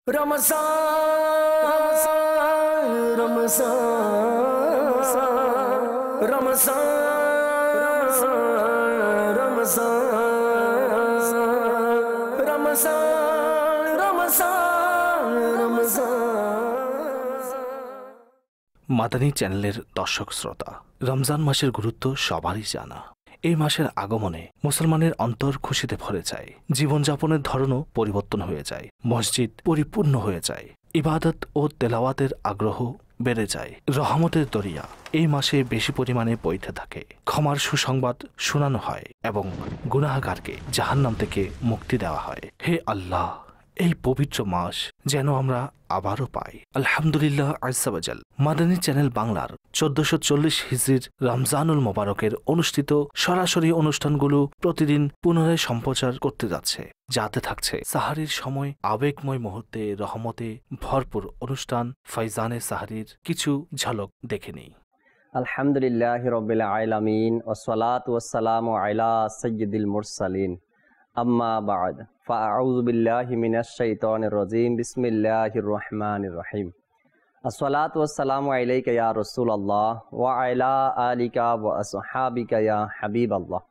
रमज़ान रमज़ान रमज़ान रमज़ान रमज़ान रमज़ान रमज़ान। মাদানী চ্যানেলের দর্শক শ্রোতা, রমজান মাসের গুরুত্ব সবারই জানা। এই মাসের আগমনে মুসলমানের অন্তর খুশিতে ভরে যায়, জীবনযাপনের ধরনও পরিবর্তন হয়ে যায়, মসজিদ পরিপূর্ণ হয়ে যায়, ইবাদত ও তেলাওয়াতের আগ্রহ বেড়ে যায়। রহমতের দরিয়া এই মাসে বেশি পরিমাণে বইতে থাকে, ক্ষমার সুসংবাদ শোনানো হয় এবং গুনাহগারকে জাহান্নাম থেকে মুক্তি দেওয়া হয়। হে আল্লাহ, এই পবিত্র মাস যেন আমরা আবারও পাই। আলহামদুলিল্লাহ আজ্জা ওয়াজাল মাদানী চ্যানেল বাংলার 1440 হিজরির রমজানুল মোবারকের অনুষ্ঠিত সরাসরি অনুষ্ঠানগুলো প্রতিদিন পুনরায় সম্প্রচার করতে যাচ্ছে, যাতে থাকছে সাহারির সময় আবেগময় মুহূর্তে রহমতে ভরপুর অনুষ্ঠান ফয়জানে সাহারির কিছু ঝলক দেখে নেই। আলহামদুলিল্লাহ রাব্বিল আলামিন ওয়াসসালাতু ওয়াসসালামু আলা সাইয়্যিদিল মুরসালিন আম্মা বা'দ ফাআউযু বিল্লাহি মিনাশ শাইতানির রাজীম বিসমিল্লাহির রহমানির রহিম। আসসালাতু ওয়াসসালামু আলাইকা ইয়া রাসূলুল্লাহ ওয়া আলা আলিকা ওয়া আসহাবিকা ইয়া হাবিবাল্লাহ।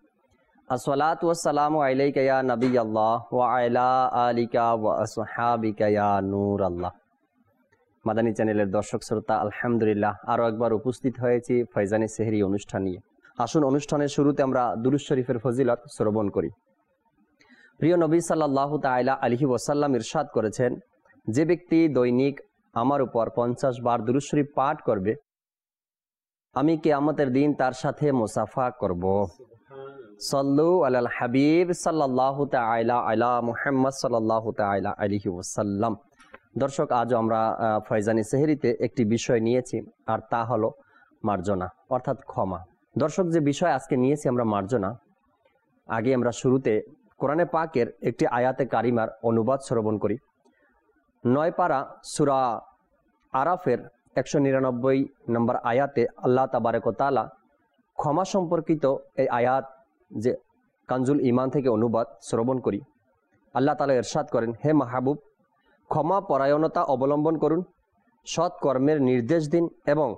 আসসালাতু ওয়াসসালামু আলাইকা ইয়া নবিয়াল্লাহ ওয়া আলা আলিকা ওয়া আসহাবিকা ইয়া নূরাল্লাহ। মাদানী চ্যানেলের দর্শক শ্রোতা, আলহামদুলিল্লাহ আরও একবার উপস্থিত হয়েছি ফয়জানে সেহরি অনুষ্ঠান নিয়ে। আসুন অনুষ্ঠানের শুরুতে আমরা দুরূদ শরীফের ফজিলত শ্রবণ করি। প্রিয় নবী সাল্লাল্লাহু তাআলা আলাইহি ওয়াসাল্লাম ইরশাদ করেছেন, যে ব্যক্তি দৈনিক আমার উপর 50 বার দুরূদ শরীফ পাঠ করবে, আমি কিয়ামতের দিন তার সাথে মুসাফা করব। সাল্লু আলাল হাবিব সাল্লাল্লাহু তাআলা আলা মুহাম্মদ সাল্লাল্লাহু তাআলা আলাইহি ওয়াসাল্লাম। দর্শক, আজও আমরা ফয়জানি সেহরিতে একটি বিষয় নিয়েছি, আর তা হলো মার্জনা অর্থাৎ ক্ষমা। দর্শক, যে বিষয় আজকে নিয়েছি আমরা মার্জনা, আগে আমরা শুরুতে কোরআনে পাকের একটি আয়াতে কারিমার অনুবাদ শ্রবণ করি। 9 পারা সূরা আরাফের 199 নম্বর আয়াতে আল্লাহ তাবারক ওয়া তাআলা ক্ষমা সম্পর্কিত এই আয়াত যে কানজুল ঈমান থেকে অনুবাদ শ্রবণ করি। আল্লাহ তাআলা ইরশাদ করেন, হে মাহবুব, ক্ষমা পরায়ণতা অবলম্বন করুন, সৎ কর্মের নির্দেশ দিন এবং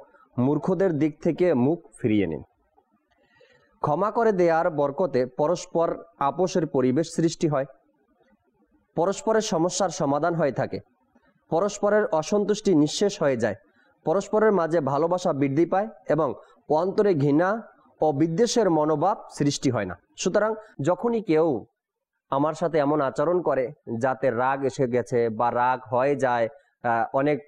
মূর্খদের দিক থেকে মুখ ফিরিয়ে নিন। ক্ষমা করে দেওয়ার বরকতে পরস্পর আপোষের পরিবেশ সৃষ্টি হয়, পরস্পরের সমস্যার সমাধান হয়ে থাকে, পরস্পরের অসন্তুষ্টি নিঃশেষ হয়ে যায়, পরস্পরের মাঝে ভালোবাসা বৃদ্ধি পায় এবং অন্তরে ঘৃণা ও বিদ্বেষের মনোভাব সৃষ্টি হয় না। সুতরাং যখনই কেউ আমার সাথে এমন আচরণ করে যাতে রাগ এসে গেছে বা রাগ হয়ে যায়, অনেক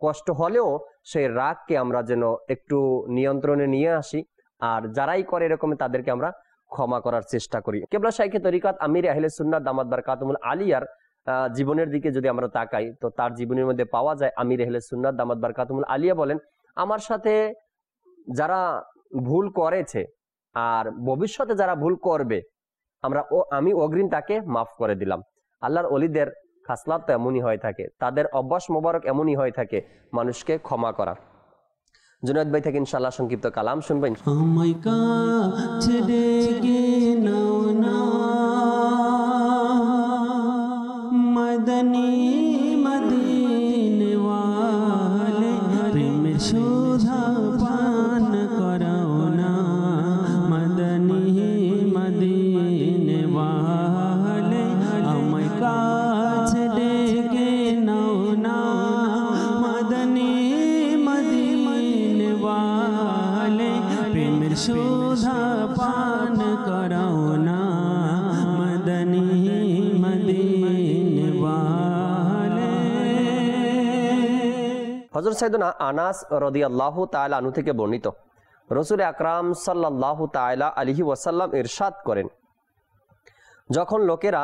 কষ্ট হলেও সেই রাগকে আমরা যেন একটু নিয়ন্ত্রণে নিয়ে আসি, আর যারাই করে এরকম তাদেরকে আমরা ক্ষমা করার চেষ্টা করি। কেবলা শাইখে তরিকাত আমির আহলে সুন্নাত দামাত বারকাতুহুল আলিয়ার জীবনের দিকে যদি আমরা তাকাই, তো তার জীবনের মধ্যে পাওয়া যায় আমির আহলে সুন্নাত দামাত বারকাতুহুল আলিয়া বলেন, আমার সাথে যারা ভুল করেছে আর ভবিষ্যতে যারা ভুল করবে, আমি অগ্রিম তাকে মাফ করে দিলাম। আল্লাহর ওলিদের খাসলাত তো এমনই হয়ে থাকে, তাদের অভ্যাস মোবারক এমনই হয়ে থাকে মানুষকে ক্ষমা করা। জুনায়েদ ভাই থেকে ইনশাআল্লাহ সংক্ষিপ্ত কালাম শুনবেন। আমায় কাছে ডেকে নাও না মদনী মদিনে ওয়ালে, প্রেমের সুধা পান করাও না মদনী মদিনে ওয়ালে। আমায় কাছে ডেকে নাও না মদনী মদিনে ওয়ালে, প্রেমের সুধা পান করাও না মদনী মদিনে ওয়ালে। হযরত সাইয়েদনা আনাস রাদিয়াল্লাহু তাআলা আনহু থেকে বর্ণিত, রাসূল আকরাম সাল্লাল্লাহু তাআলা আলাইহি ওয়াসাল্লাম ইরশাদ করেন, যখন লোকেরা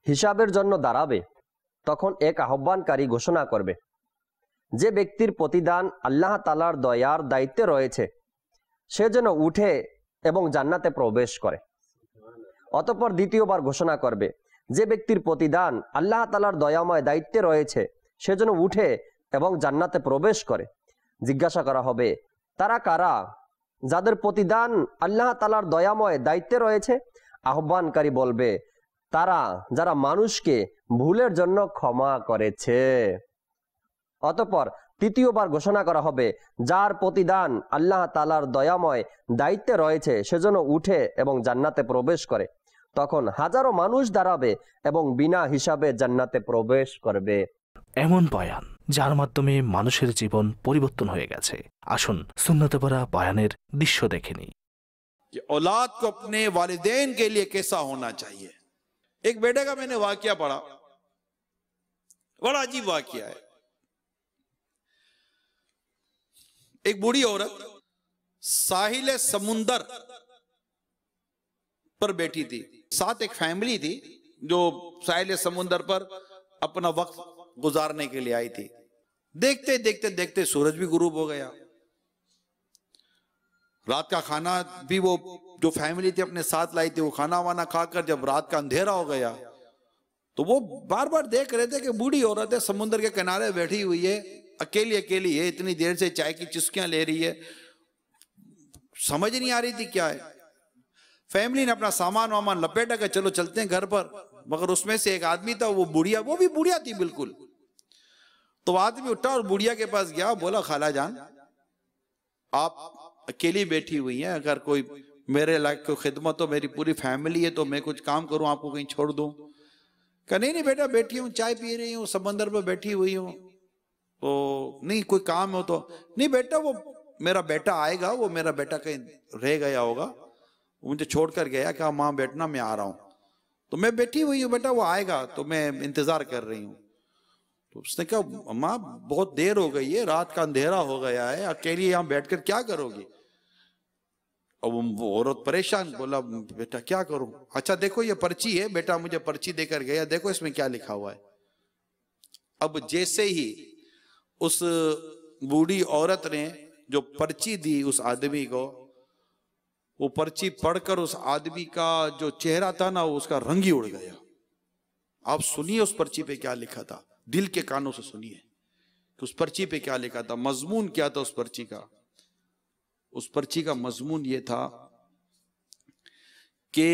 হিসাবের জন্য দাঁড়াবে, তখন এক আহ্বানকারী ঘোষণা করবে, যে ব্যক্তির প্রতিদান আল্লাহ তাআলার দয়ার দায়িত্বে রয়েছে সে যেন উঠে এবং জান্নাতে প্রবেশ করে। অতঃপর দ্বিতীয়বার ঘোষণা করবে, যে ব্যক্তির প্রতিদান আল্লাহ তাআলার দয়াময় দায়িত্বে রয়েছে সে যেন উঠে এবং জান্নাতে প্রবেশ করে। জিজ্ঞাসা করা হবে, তারা কারা যাদের প্রতিদান আল্লাহ তাআলার দয়াময় দায়িত্বে রয়েছে? আহ্বানকারী বলবে, তারা যারা মানুষকে ভুলের জন্য ক্ষমা করেছে। অতঃপর তৃতীয়বার ঘোষণা করা হবে, যার প্রতিদান আল্লাহ তাআলার দয়াময় দায়িত্বে রয়েছে সেজন্য উঠে এবং জান্নাতে প্রবেশ করে। তখন হাজারো মানুষ দাঁড়াবে এবং বিনা হিসাবে জান্নাতে প্রবেশ করবে। এমন বয়ান যার মাধ্যমে মানুষের জীবন পরিবর্তন হয়ে গেছে। আসুন সুন্নতে ভরা বয়ানের দৃশ্য দেখে নিই। कि औलाद को अपने वालिदैन के लिए कैसा होना चाहिए। एक बेटे का मैंने वाकया पढ़ा, बड़ा अजीब वाकया है। एक बूढ़ी औरत साहिल समुंदर पर बैठी थी, साथ एक फैमिली थी जो साहिल समुंदर पर अपना वक्त गुजारने के लिए आई थी। देखते देखते देखते सूरज भी गुरूब हो गया। रात का खाना भी वो जो फैमिली थी अपने साथ लाई थी, वो खाना वाना खाकर जब रात का अंधेरा हो गया तो वो बार बार देख रहे थे कि बूढ़ी औरत है, समुद्र के किनारे बैठी हुई है, अकेली अकेली है, इतनी देर से चाय की चुस्कियां ले रही है, समझ नहीं आ रही थी क्या है। फैमिली ने अपना सामान वामान लपेटा के चलो चलते हैं घर पर, मगर उसमें से एक आदमी था, वो बुढ़िया, वो भी बुढ़िया थी बिल्कुल। तो आदमी उठा और बुढ़िया के पास गया, बोला खाला जान आप अकेली बैठी हुई हैं, अगर कोई मेरे लायक कोई खिदमत हो, मेरी पूरी फैमिली है, तो मैं कुछ काम करूं, आपको कहीं छोड़ दूं। कहा नहीं नहीं बेटा बैठी हूं, चाय पी रही हूं, समंदर पर बैठी हुई हूं। तो नहीं कोई काम हो तो, नहीं बेटा वो मेरा बेटा आएगा, वो मेरा बेटा कहीं रह गया होगा, वो मुझे छोड़कर गया, कहा माँ बैठना मैं आ रहा हूं। तो मैं बैठी हुई हूँ बेटा, वो आएगा तो मैं इंतजार कर रही हूँ। तो उसने कहा माँ बहुत देर हो गई है, रात का अंधेरा हो गया है, अकेली यहाँ बैठकर क्या करोगी। और वो औरत परेशान, बोला बेटा क्या करूं। अच्छा देखो ये पर्ची है, बेटा मुझे पर्ची देकर गया, देखो इसमें क्या लिखा हुआ है। अब जैसे ही उस बूढ़ी औरत ने जो पर्ची दी उस आदमी को, वो पर्ची पढ़कर उस आदमी का जो चेहरा था ना, उसका रंग ही उड़ गया। आप सुनिए उस पर्ची पे क्या लिखा था, दिल के कानों से सुनिए कि उस पर्ची पे क्या लिखा था, मजमून क्या था उस पर्ची का। उस पर्ची का मजमून ये था कि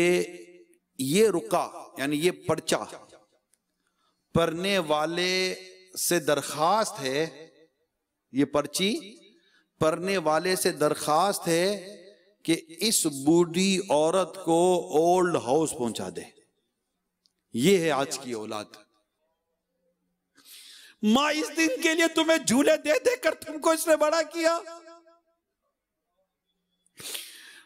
ये रुका यानी ये पर्चा पढ़ने वाले से दरखास्त है, ये पर्ची पढ़ने वाले से दरखास्त है कि इस बूढ़ी औरत को ओल्ड हाउस पहुंचा दे। ये है आज की औलाद। मां इस दिन के लिए तुम्हें झूले दे देकर तुमको इसने बड़ा किया।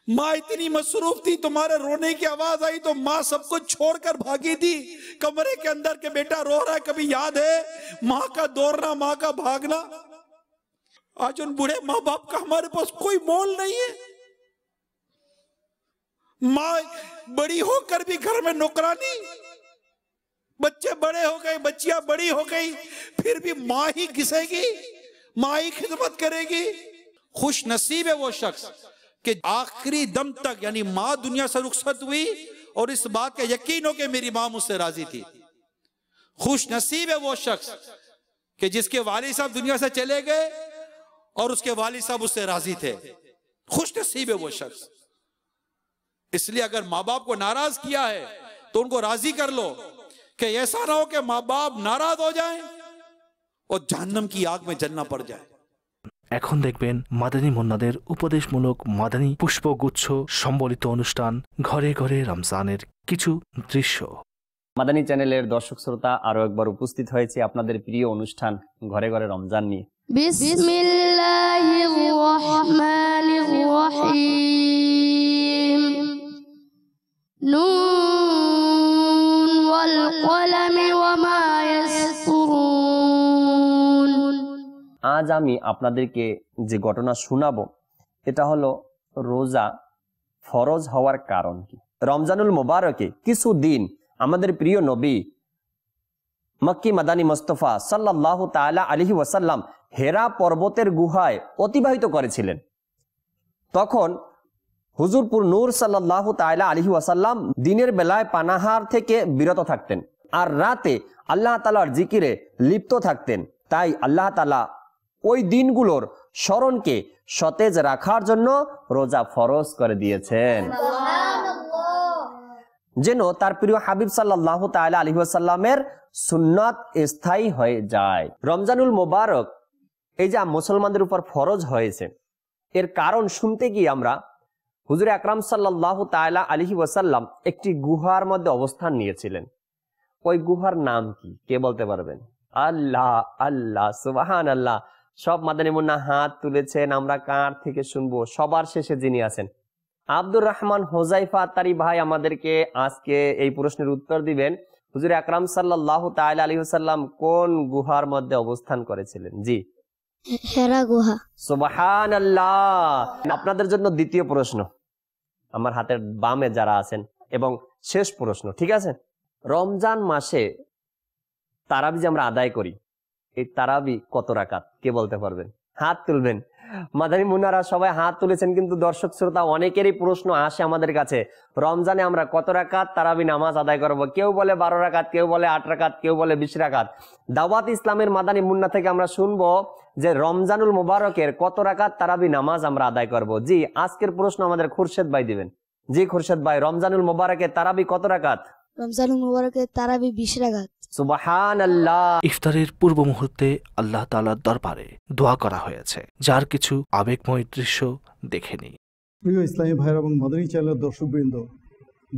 माँ इतनी मसरूफ थी, तुम्हारे रोने की आवाज आई तो माँ सब कुछ छोड़कर भागी थी कमरे के अंदर के बेटा रो रहा है। कभी याद है माँ का दौड़ना, माँ का भागना। आज उन बूढ़े माँ बाप का हमारे पास कोई मोल नहीं है। माँ बड़ी होकर भी घर में नौकरानी, बच्चे बड़े हो गए, बच्चियां बड़ी हो गई, फिर भी माँ ही घिसेगी, माँ ही खिदमत करेगी। खुश नसीब है वो शख्स कि आखिरी दम तक यानी माँ दुनिया से रुखसत हुई और इस बात का यकीन हो कि मेरी माँ मुझसे राजी थी। खुश नसीब है वो शख्स कि जिसके वालिद साहब दुनिया से चले गए और उसके वालिद साहब उससे राजी थे। खुश नसीब है वो शख्स। इसलिए अगर माँ बाप को नाराज किया है तो उनको राजी कर लो कि ऐसा ना हो कि माँ बाप नाराज हो जाएं और जहन्नम की आग में जलना पड़ जाए। এখন দেখবেন মাদানী মুন্নাদের উপদেশমূলক মাদানী পুষ্পগুচ্ছ সম্বলিত অনুষ্ঠান ঘরে ঘরে রমজানের কিছু দৃশ্য। মাদানী চ্যানেলের দর্শক শ্রোতা আরো একবার উপস্থিত হয়েছে আপনাদের প্রিয় অনুষ্ঠান ঘরে ঘরে রমজান নিয়ে। বিসমিল্লাহির রহমানির রহিম। নুন ওয়াল কলামি ওয়া মা ইয়াসতুরুন। আজ আমি আপনাদেরকে যে ঘটনা শোনাবো এটা হলো রোজা ফরজ হওয়ার কারণ কি। রমজানুল মোবারকে কিছু দিন আমাদের প্রিয় নবী মক্কি মাদানী মুস্তাফা সাল্লাল্লাহু তাআলা আলাইহি ওয়াসাল্লাম হেরা পর্বতের গুহায় অতিবাহিত করেছিলেন। তখন হুজুরপুর নূর সাল্লাল্লাহু তাআলা আলাইহি ওয়াসাল্লাম দিনের বেলায় পানাহার থেকে বিরত থাকতেন আর রাতে আল্লাহ তাআলার জিকিরে লিপ্ত থাকতেন। তাই আল্লাহ তাআলা ওই দিনগুলোর স্মরণকে সতেজ রাখার জন্য রোজা ফরজ করে দিয়েছেন। যেন তার প্রিয় হাবিব সাল্লাল্লাহু তাআলা আলাইহি ওয়াসাল্লামের সুন্নাত স্থায়ী হয়ে যায়। রমজানুল মোবারক এই যে মুসলমানদের উপর ফরজ হয়েছে, এর কারণ শুনতে গিয়ে আমরা হুজুর আকরাম সাল্লাল্লাহু তাআলা আলাইহি ওয়াসাল্লাম একটি গুহার মধ্যে অবস্থান নিয়েছিলেন। ওই গুহার নাম কি, কে বলতে পারবেন? আল্লাহ আল্লাহ সুবহানাল্লাহ। সব মাদানী মুন্না হাত তুলেছেন, আমরা কার থেকে শুনবো? সবার শেষে যিনি আছেন আব্দুর রহমান হোজাইফা আত্তারি ভাই আমাদেরকে আজকে এই প্রশ্নের উত্তর দিবেন, হুজুর আকরাম সাল্লাল্লাহু তাআলা আলাইহি ওয়াসাল্লাম কোন গুহার মধ্যে অবস্থান করেছিলেন? জি, হেরা গুহা। সুবহানাল্লাহ। আপনাদের জন্য দ্বিতীয় প্রশ্ন, আমার হাতের বামে যারা আছেন, এবং শেষ প্রশ্ন, ঠিক আছে? রমজান মাসে তারাবি যে আমরা আদায় করি, এই তারাবি কত রাকাত, কে বলতে পারবেন? হাত তুলবেন। মাদানী মুন্নারা সবাই হাত তুলেছেন, কিন্তু দর্শক শ্রোতা অনেকেরই প্রশ্ন আসে আমাদের কাছে, রমজানে আমরা কত রাকাত তারাবি নামাজ আদায় করব? কেউ বলে 12 রাকাত, কেউ বলে 8 রাকাত, কেউ বলে 20 রাকাত। দাওয়াত ইসলামের মাদানী মুন্না থেকে আমরা শুনবো যে রমজানুল মোবারকের কত রাকাত তারাবি নামাজ আমরা আদায় করব। জি, আজকের প্রশ্ন আমাদের খুরশেদ ভাই দিবেন। জি খুরশেদ ভাই, রমজানুল মোবারকের তারাবি কত রাকাত? রমজানুল মুবারকের তারাবি 20 রাকাত। সুবহানাল্লাহ। ইফতারের পূর্ব মুহূর্তে আল্লাহ তাআলার দরবারে দোয়া করা হয়েছে, যার কিছু আবেগময় দৃশ্য দেখে নিই। প্রিয় ইসলামী ভাইয়ের এবং মাদানী চ্যানেলের দর্শকবৃন্দ,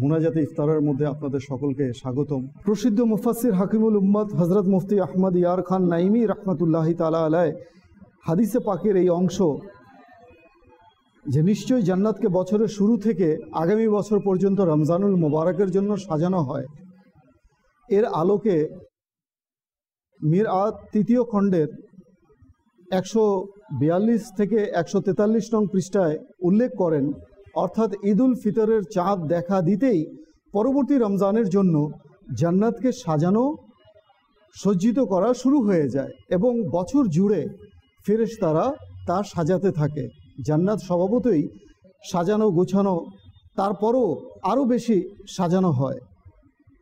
মুনাজাতে ইফতারের মধ্যে আপনাদের সকলকে স্বাগতম। প্রসিদ্ধ মুফাসসির হাকিমুল উম্মত হযরত মুফতি আহমদ ইয়ার খান নাইমি রাহমাতুল্লাহি তাআলা আলাইহি হাদিসে পাকের এই অংশ যে নিশ্চয়ই জান্নাতকে বছরের শুরু থেকে আগামী বছর পর্যন্ত রমজানুল মোবারকের জন্য সাজানো হয়, এর আলোকে মিরআত 3য় খণ্ডের 142 থেকে 143 নং পৃষ্ঠায় উল্লেখ করেন, অর্থাৎ ঈদুল ফিতরের চাঁদ দেখা দিতেই পরবর্তী রমজানের জন্য জান্নাতকে সাজানো সজ্জিত করা শুরু হয়ে যায় এবং বছর জুড়ে ফেরেশতারা তা সাজাতে থাকে। জান্নাত স্বভাবতই সাজানো গোছানো, তারপরও আরও বেশি সাজানো হয়।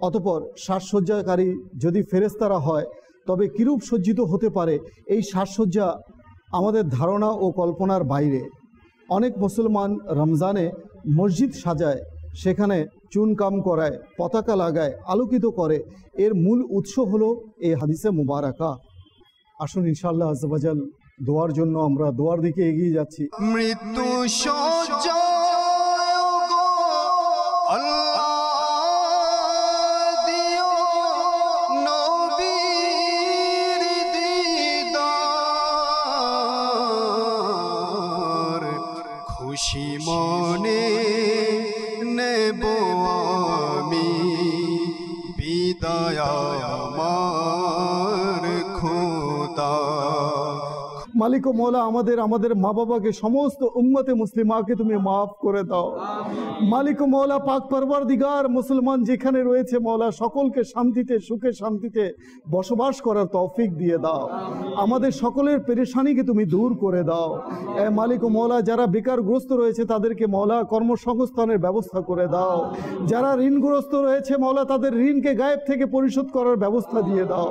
অতঃপর সাজসজ্জাকারী যদি ফেরেশতারা হয় তবে কিরূপ সজ্জিত হতে পারে এই সাজসজ্জা আমাদের ধারণা ও কল্পনার বাইরে। অনেক মুসলমান রমজানে মসজিদ সাজায়, সেখানে চুনকাম করায়, পতাকা লাগায়, আলোকিত করে। এর মূল উৎস হলো এই হাদিসে মুবারাকা। আসুন ইনশাআল্লাহ আজ্জা ওয়াজাল দোয়ার জন্য আমরা দোয়ার দিকে এগিয়ে যাচ্ছি। মৃত্যু সজ্জা খুশি মনে নেব আমি বিদায় আমার খোদা। মালিক ও মৌলা আমাদের মা বাবাকে, সমস্ত উম্মতে মুসলিমাকে তুমি মাফ করে দাও। মালিক ও মৌলা পাক পরওয়ারদিগার, মুসলমান যেখানে রয়েছে মৌলা সকলকে শান্তিতে সুখে শান্তিতে বসবাস করার তৌফিক দিয়ে দাও। আমাদের সকলের পেরেশানিকে তুমি দূর করে দাও। এ মালিক ও মৌলা, যারা বেকারগ্রস্ত রয়েছে তাদেরকে মৌলা কর্মসংস্থানের ব্যবস্থা করে দাও। যারা ঋণগ্রস্ত রয়েছে মৌলা তাদের ঋণকে গায়েব থেকে পরিশোধ করার ব্যবস্থা দিয়ে দাও।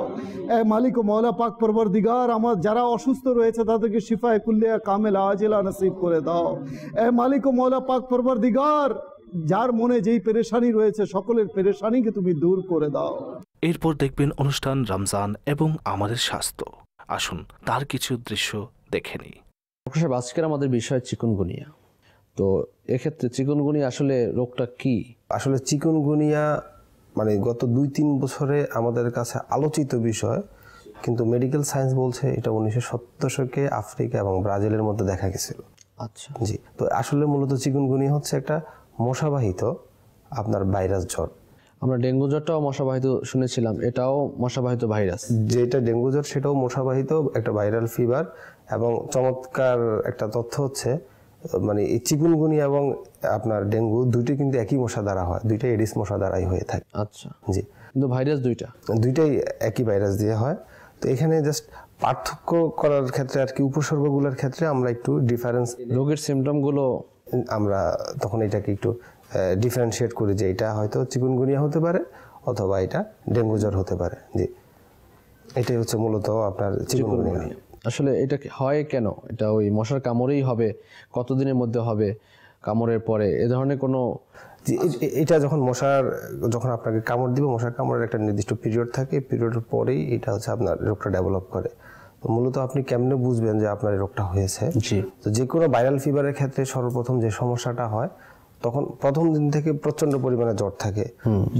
এ মালিক ও মৌলা পাক পরওয়ারদিগার, যারা অসুস্থ রয়েছে তাদেরকে শিফায়ে কুল্লিয়া কামেলা আজিলা নসিব করে দাও। এ মালিক ও মৌলা পাক পরওয়ারদিগার, যার মনে যেই পেরেশানি রয়েছে সকলের পেরেশানিকে তুমি দূর করে দাও। এরপর দেখবেন অনুষ্ঠান রমজান এবং আমাদের স্বাস্থ্য। আসুন তার কিছু দৃশ্য দেখে নিই। প্রফেসর, আজকের আমাদের বিষয় চিকুনগুনিয়া। তো এক্ষেত্রে চিকুনগুনিয়া আসলে রোগটা কি? আসলে চিকুনগুনিয়া মানে গত 2-3 বছরে আমাদের কাছে আলোচিত বিষয়, কিন্তু মেডিকেল সায়েন্স বলছে এটা 1970 দশকে আফ্রিকা এবং ব্রাজিলের মধ্যে দেখা গেছিল। আচ্ছা, জি। তো আসলে মূলত চিকুনগুনিয়া হচ্ছে একটা মশাবাহিত আপনার ভাইরাস জ্বর। আমরা ডেঙ্গু জ্বরটাও মশাবাহিত শুনেছিলাম, এটাও মশাবাহিত ভাইরাস। যেটা ডেঙ্গু জ্বর সেটাও মশাবাহিত একটা ভাইরাল ফিভার। এবং চমৎকার একটা তথ্য হচ্ছে মানে এই চিকুনগুনিয়া এবং আপনার ডেঙ্গু দুইটাই কিন্তু একই মশা দ্বারা হয়, দুইটাই এডিস মশা দ্বারাই হয়ে থাকে। আচ্ছা, জি। কিন্তু ভাইরাস দুইটাই একই ভাইরাস দিয়ে হয়। তো এখানে জাস্ট পার্থক্য করার ক্ষেত্রে আর কি উপসর্গগুলোর ক্ষেত্রে আমরা একটু ডিফারেন্স, রোগের সিমটমগুলো আমরা তখন এটাকে একটু ডিফারেন্সিয়েট করি যে এটা হয়তো চিকুনগুনিয়া হতে পারে অথবা এটা ডেঙ্গু জ্বর হতে পারে। জি, এটাই হচ্ছে মূলত আপনার চিকুনগুনিয়া। আসলে এটা হয় কেন? এটা ওই মশার কামড়েই হবে? কতদিনের মধ্যে হবে? কামড়ের পরে এ ধরনের কোনো এটা যখন আপনাকে কামড় দিবে, মশার কামড়ের একটা নির্দিষ্ট পিরিয়ড থাকে, পিরিয়ডের পরেই এটা হচ্ছে আপনার রোগটা ডেভেলপ করে। তো মূলত আপনি কেমনে বুঝবেন যে আপনার এই রোগটা হয়েছে? তো যে কোনো ভাইরাল ফিভারের ক্ষেত্রে সর্বপ্রথম যে সমস্যাটা হয়, তখন প্রথম দিন থেকে প্রচন্ড পরিমাণে জ্বর থাকে।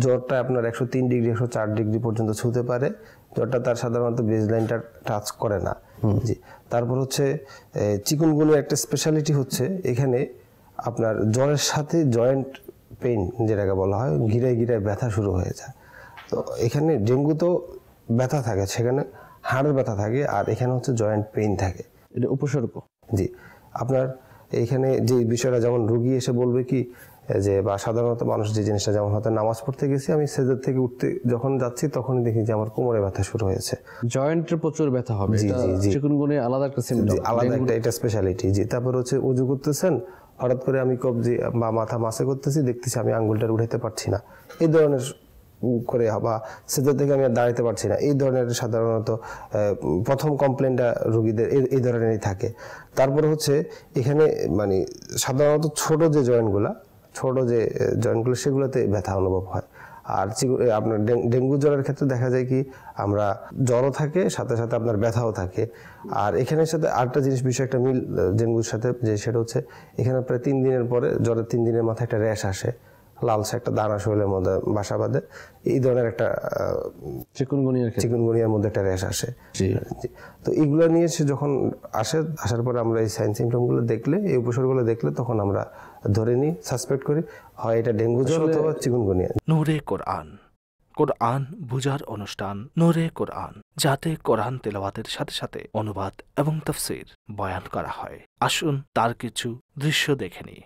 জ্বরটা আপনার 103 ডিগ্রি 104 ডিগ্রি পর্যন্ত ছুঁতে পারে। জ্বরটা তার সাধারণত বেসলাইনটা টাচ করে না। জি। তারপর হচ্ছে চিকুনগুনিয়া একটা স্পেশালিটি হচ্ছে এখানে আপনার জ্বরের সাথে জয়েন্ট পেইন যেটাকে বলা হয়, গিরায় গিরায় ব্যথা শুরু হয়ে যায়। তো এখানে ডেঙ্গু তো ব্যথা থাকে, সেখানে হাড়ের ব্যথা থাকে, আর এখানে হচ্ছে জয়েন্ট পেইন থাকে। এটা উপসর্গ। জি। আপনার এইখানে যে বিষয়টা, যেমন রুগী এসে বলবে কি যে, বা সাধারণত মানুষ যে জিনিসটা, যেমন হয়তো নামাজ পড়তে গেছি, আমি সেজদা থেকে উঠতে যখন যাচ্ছি তখনই দেখি যে আমার কোমরে ব্যথা শুরু হয়েছে, জয়েন্টের প্রচুর ব্যথা হবে। জি জি জি, চিকুনগুনিয়া আলাদা একটা সিম্পটম, আলাদা একটা এটা স্পেশালিটি। জি। তারপর হচ্ছে উজু করতেছেন, হঠাৎ করে আমি কবজি বা মাথা মাসে করতেছি, দেখতেছি আমি আঙ্গুলটা উঠাইতে পারছি না, এই ধরনের করে, বা সেজদা থেকে আমি আর দাঁড়াইতে পারছি না, এই ধরনের সাধারণত প্রথম কমপ্লেনটা রোগীদের এই ধরনেরই থাকে। তারপরে হচ্ছে এখানে মানে সাধারণত ছোট যে জয়েন্টগুলো সেগুলোতে ব্যথা অনুভব হয়। আর আপনার ডেঙ্গু জ্বরের ক্ষেত্রে দেখা যায় কি, আমরা জ্বরও থাকে, সাথে সাথে আপনার ব্যথাও থাকে। আর এখানের সাথে আরেকটা জিনিস, বিষয় একটা মিল ডেঙ্গুর সাথে, যে সেটা হচ্ছে এখানে প্রায় 3 দিনের পরে, জ্বরের 3 দিনের মাথায় একটা র্যাশ আসে, লালসা একটা দানা শরীরের মধ্যে বাসা বাঁধে, এই ধরনের একটা চিকুনগুনিয়ার মধ্যে একটা র্যাশ আসে। তো এগুলো নিয়ে সে যখন আসার পরে আমরা এই সাইন সিমটমগুলো দেখলে, এই উপসর্গগুলো দেখলে, তখন আমরা ধরে নিই, সাসপেক্ট করি হয় এটা ডেঙ্গু জ্বর অথবা চিকুনগুনিয়া। নূরে কোরআন, কোরআন বুঝার অনুষ্ঠান নূরে কোরআন, যাতে কোরআন তেলাওয়াতের সাথে সাথে অনুবাদ এবং তাফসীর বয়ান করা হয়। আসুন তার কিছু দৃশ্য দেখে নিই।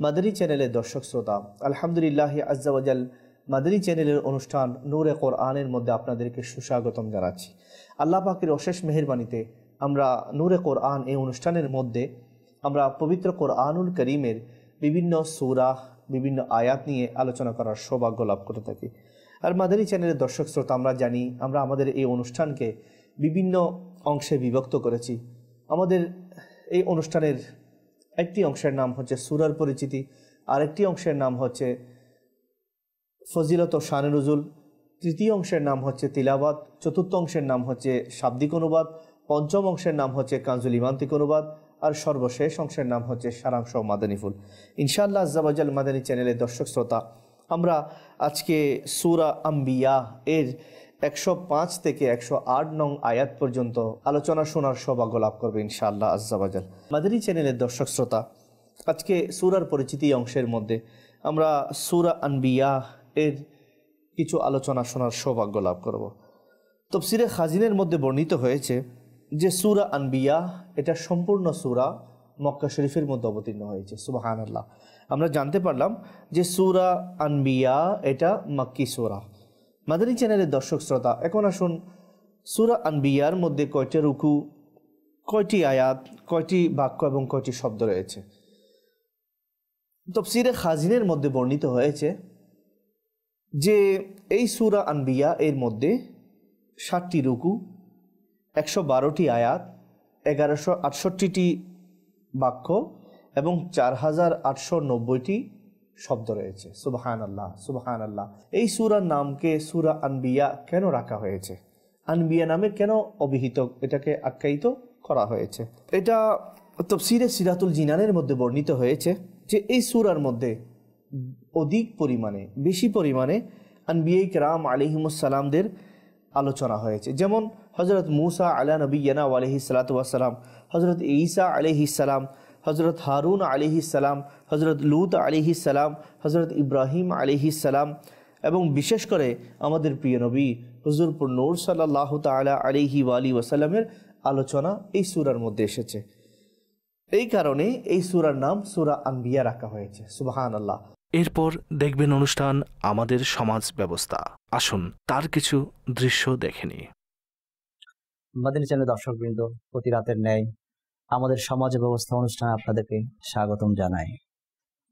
মাদানী চ্যানেলের দর্শক শ্রোতা, আলহামদুলিল্লাহ আজ্জা ওয়াজাল মাদানী চ্যানেলের অনুষ্ঠান নূরে কোরআনের মধ্যে আপনাদেরকে সুস্বাগতম জানাচ্ছি। আল্লাহ পাকের অশেষ মেহেরবানিতে আমরা নূরে কোরআন এই অনুষ্ঠানের মধ্যে আমরা পবিত্র কোরআনুল করিমের বিভিন্ন সূরা, বিভিন্ন আয়াত নিয়ে আলোচনা করার সৌভাগ্য লাভ করে থাকি। আর মাদানী চ্যানেলের দর্শক শ্রোতা, আমরা জানি আমরা আমাদের এই অনুষ্ঠানকে বিভিন্ন অংশে বিভক্ত করেছি। আমাদের এই অনুষ্ঠানের একটি অংশের নাম হচ্ছে সূরার পরিচিতি, আরেকটি অংশের নাম হচ্ছে ফজিলত ও শানে নুজুল, তৃতীয় অংশের নাম হচ্ছে তিলাওয়াত, চতুর্থ অংশের নাম হচ্ছে শাব্দিক অনুবাদ, পঞ্চম অংশের নাম হচ্ছে কানজুল ইমান্তিক অনুবাদ, আর সর্বশেষ অংশের নাম হচ্ছে সারাংশ মাদানী ফুল। ইনশাআল্লাহ আজ্জা ওয়াজাল মাদানী চ্যানেলের দর্শক শ্রোতা, আমরা আজকে সূরা আম্বিয়া এর 105 থেকে 108 নং আয়াত পর্যন্ত আলোচনা শোনার সৌভাগ্য লাভ করবে ইনশাআল্লাহ আজ্জা ওয়াজাল। মাদানী চ্যানেলের দর্শক শ্রোতা, আজকে সূরার পরিচিতি অংশের মধ্যে আমরা সূরা আম্বিয়া এর কিছু আলোচনা শোনার সৌভাগ্য লাভ করব। তাফসীরে খাজিনের মধ্যে বর্ণিত হয়েছে যে সূরা আম্বিয়া এটা সম্পূর্ণ সূরা মক্কা শরীফের মধ্যে অবতীর্ণ হয়েছে। সুবহানাল্লাহ। আমরা জানতে পারলাম যে সূরা আম্বিয়া এটা মক্কি সূরা। মাদানী চ্যানেলের দর্শক শ্রোতা, এখন আসুন সূরা আম্বিয়ার মধ্যে কয়টি রুকু, কয়টি আয়াত, কয়টি বাক্য এবং কয়টি শব্দ রয়েছে। তাফসীরে খাজিনের মধ্যে বর্ণিত হয়েছে যে এই সূরা আম্বিয়া এর মধ্যে 60টি রুকু, 112টি আয়াত, 1168টি বাক্য এবং 4890টি শব্দ রয়েছে। সুবহানাল্লাহ, সুবহানাল্লাহ। এই সূরার নামকে সূরা আম্বিয়া কেন রাখা হয়েছে, আম্বিয়া নামে কেন অভিহিত, এটাকে আখ্যায়িত করা হয়েছে? এটা তাফসীরে সিরাতুল জিনানের মধ্যে বর্ণিত হয়েছে যে এই সূরার মধ্যে অধিক পরিমাণে, বেশি পরিমাণে আম্বিয়া কিরাম আলাইহিমুস সালামদের আলোচনা হয়েছে। যেমন হযরত মূসা আলা নবিয়্যিনা ওয়া আলাইহিস সালাতু ওয়াস সালাম, হযরত ঈসা আলাইহিস সালাম, হযরত হারুন আলাইহিস সালাম, হযরত লূত আলাইহিস সালাম, হযরত ইব্রাহিম আলাইহিস সালাম, এবং বিশেষ করে আমাদের প্রিয় নবী হুজুর নূর সাল্লাল্লাহু তাআলা আলাইহি ওয়া আলিহি ওয়াসাল্লামের আলোচনা এই সূরার মধ্যে এসেছে। এই কারণে এই সূরার নাম সূরা আম্বিয়া রাখা হয়েছে। সুবহানাল্লাহ। এরপর দেখবেন অনুষ্ঠান আমাদের সমাজ ব্যবস্থা। আসুন তার কিছু দৃশ্য দেখে নিই। মাদানী চ্যানেলের দর্শকবৃন্দ, প্রতি রাতের ন্যায় আমাদের সমাজ ব্যবস্থা অনুষ্ঠানে আপনাদেরকে স্বাগতম জানাই।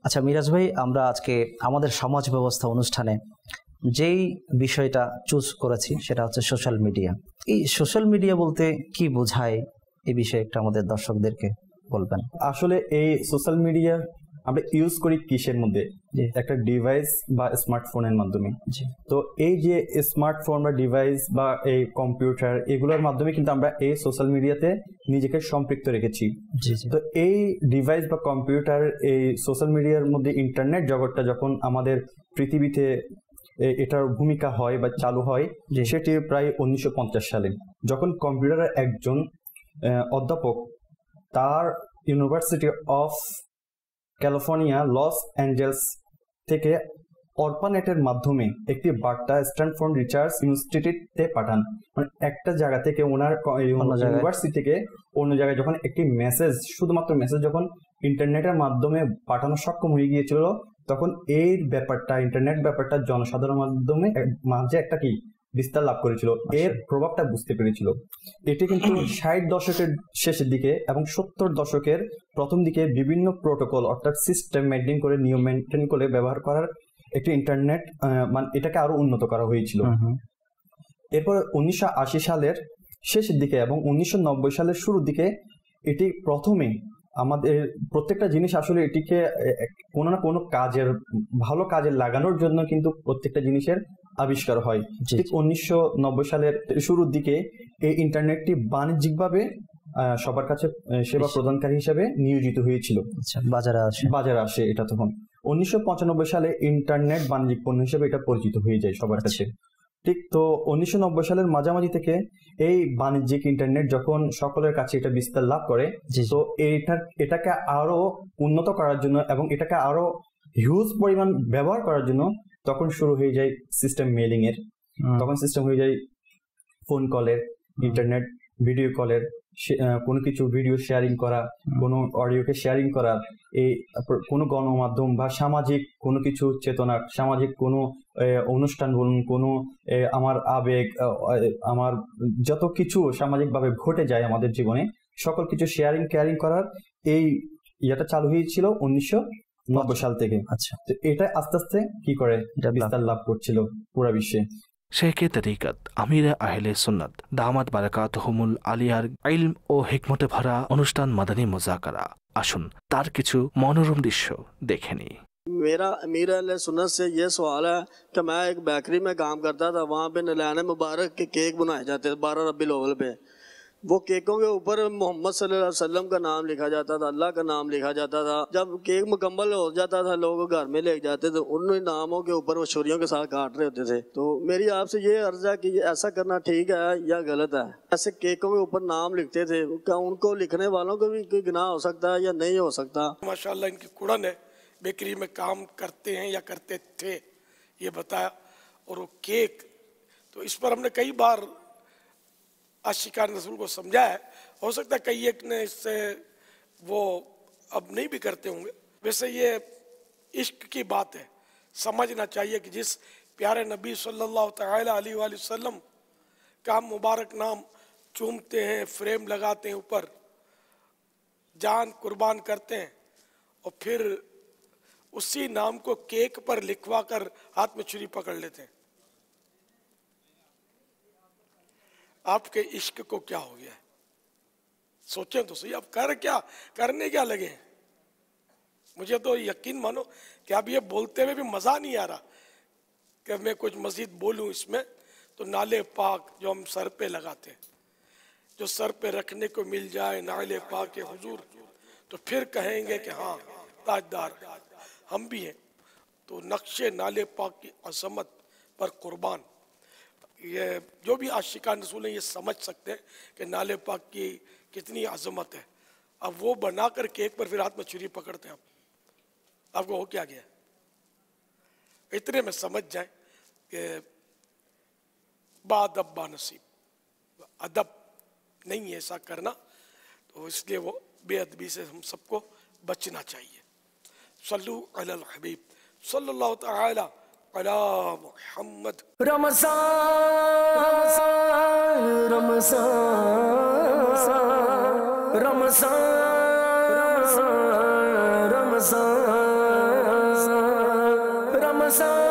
আচ্ছা মিরাজ ভাই, আমরা আজকে আমাদের সমাজ ব্যবস্থা অনুষ্ঠানে যেই বিষয়টা চুজ করেছি সেটা হচ্ছে সোশ্যাল মিডিয়া। এই সোশ্যাল মিডিয়া বলতে কি বোঝায়, এই বিষয়ে একটা আমাদের দর্শকদেরকে বলবেন। আসলে এই সোশ্যাল মিডিয়া আমরা ইউজ করি কিসের মধ্যে? একটা ডিভাইস বা স্মার্টফোনের মাধ্যমে। তো এই যে স্মার্টফোন বা ডিভাইস বা এই কম্পিউটার এগুলোর মাধ্যমে কিন্তু আমরা এই সোশ্যাল মিডিয়াতে নিজেকে সম্পৃক্ত রেখেছি। তো এই ডিভাইস বা কম্পিউটার এই সোশ্যাল মিডিয়ার মধ্যে ইন্টারনেট জগৎটা যখন আমাদের পৃথিবীতে এটার ভূমিকা হয় বা চালু হয় সেটি প্রায় 1950 সালে, যখন কম্পিউটারের একজন অধ্যাপক তার university of California Los Angeles থেকে অর্পানেটের মাধ্যমে একটি বার্তা স্ট্যানফোর্ড রিসার্চ ইনস্টিটিউটে পাঠান। মানে একটা জায়গা থেকে ওনার ইউনিভার্সিটি থেকে অন্য জায়গায় যখন একটি মেসেজ, শুধুমাত্র মেসেজ যখন ইন্টারনেটের মাধ্যমে পাঠানো সক্ষম হয়ে গিয়েছিল, তখন এই ব্যাপারটা ইন্টারনেট ব্যাপারটা জনসাধারণের মাধ্যমে মাঝে একটা কি বিস্তার লাভ করেছিল, এর প্রভাবটা বুঝতে পেরেছিল। এটি কিন্তু 60 দশকের শেষের দিকে এবং 70 দশকের প্রথম দিকে বিভিন্ন প্রোটোকল অর্থাৎ সিস্টেম মেনটেন করে, নিয়ম মেনটেন করে ব্যবহার করার একটি ইন্টারনেট মানে এটাকে আরো উন্নত করা হয়েছিল। এরপর 1980 সালের শেষের দিকে এবং 1990 সালের শুরুর দিকে এটি প্রথমে আমাদের প্রত্যেকটা জিনিস আসলে এটিকে কোনো না কোনো কাজের ভালো কাজে লাগানোর জন্য কিন্তু প্রত্যেকটা জিনিসের আবিষ্কার হয়। ঠিক 1990 সালের শুরুর দিকে এই ইন্টারনেটটি বাণিজ্যিকভাবে সবার কাছে সেবা প্রদানকারী হিসেবে নিয়োজিত হয়েছিল, বাজারে আসে এটা। তখন 1995 সালে ইন্টারনেট বাণিজ্যিক পণ্য হিসেবে এটা পরিচিত হয়ে যায় সবার কাছে। ঠিক তো 1990 সালের মাঝামাঝি থেকে এই বাণিজ্যিক ইন্টারনেট যখন সকলের কাছে এটা বিস্তার লাভ করে, তো এটাকে আরো উন্নত করার জন্য এবং এটাকে আরো হিউজ পরিমাণ ব্যবহার করার জন্য তখন শুরু হয়ে যায় সিস্টেম মেইলিং এর। তখন সিস্টেম হয়ে যায় ফোন কলের, ইন্টারনেট ভিডিও কলের, কোনো কিছু ভিডিও শেয়ারিং করা, কোনো অডিওকে শেয়ারিং করা, এই কোনো গণমাধ্যম বা সামাজিক কোনো কিছু চেতনা, সামাজিক কোনো অনুষ্ঠান বলুন, কোনো আমার আবেগ, আমার যত কিছু সামাজিকভাবে ঘটে যায় আমাদের জীবনে, সকল কিছু শেয়ারিং কেয়ারিং করার এই ইয়েটা চালু হয়েছিল 1990 সাল থেকে। আচ্ছা, তো এটা আস্তে আস্তে কি করে বিস্তার লাভ করছিল পুরো বিশ্বে। শেখে তরিকত আমিরে আহলে সুন্নাত দামাত বারাকাতুহুমুল আলিয়ার ইলম ও হিকমতে ভরা অনুষ্ঠান মাদানী মুজাকারা। আসুন তার কিছু মনোরম দৃশ্য দেখে নিই। मेरा अमीर अहले सुन्नत से ये सवाल है कि मैं एक बेकरी में काम करता था, वहाँ पे नलाने मुबारक के केक बनाए जाते थे 12 रबीउल अव्वल पे। वो केकों के ऊपर मोहम्मद सल्लल्लाहु अलैहि वसल्लम का नाम लिखा जाता था, अल्लाह का नाम लिखा जाता था। जब केक मुकम्मल हो जाता था, लोग घर में ले जाते थे, उन नामों के ऊपर वो छुरियों के साथ काट रहे होते थे। तो मेरी आपसे ये अर्ज है कि ऐसा करना ठीक है या गलत है? ऐसे केकों के ऊपर नाम लिखते थे, क्या उनको लिखने वालों को भी कोई गुनाह हो सकता है या नहीं हो सकता? माशाअल्लाह इनकी कुड़न है, बेकरी में काम करते हैं या करते थे ये बताया। और वो केक, तो इस पर हमने कई बार आशिकान रसूल को समझाया है। हो सकता है कई एक ने इससे वो अब नहीं भी करते होंगे। वैसे ये इश्क की बात है, समझना चाहिए कि जिस प्यारे नबी सल्लल्लाहु तआला अलैहि वसल्लम का मुबारक नाम चूमते हैं, फ्रेम लगाते हैं, ऊपर जान कुर्बान करते हैं, और फिर उसी नाम को केक पर लिखवा कर हाथ में छुरी पकड़ लेते हैं। आपके इश्क को क्या हो गया? सोचें तो सही, आप करने क्या लगे हैं? मुझे तो यकीन मानो कि अब ये बोलते हुए भी मजा नहीं आ रहा कि मैं कुछ मजीद बोलूं इसमें। तो नाले पाक जो हम सर पे लगाते हैं, जो सर पे रखने को मिल जाए नाले पाक के हुजूर, तो फिर कहेंगे कि हाँ ताजदार हम भी हैं। तो नक्शे नाले पाक की अजमत पर कुर्बान, ये जो भी आशिकान रसूल हैं ये समझ सकते हैं कि नाले पाक की कितनी अजमत है। अब वो बनाकर केक पर फिर हाथ में छुरी पकड़ते हैं। आपको हो क्या गया? इतने में समझ जाए कि बादब बानसीब, अदब नहीं है ऐसा करना। तो इसलिए वो बेअदबी से हम सबको बचना चाहिए। सल्लु अलल हबीब सल्लल्लाहु तआला अला मुहम्मद। रमज़ान रमज़ान रमज़ान रमज़ान रमज़ान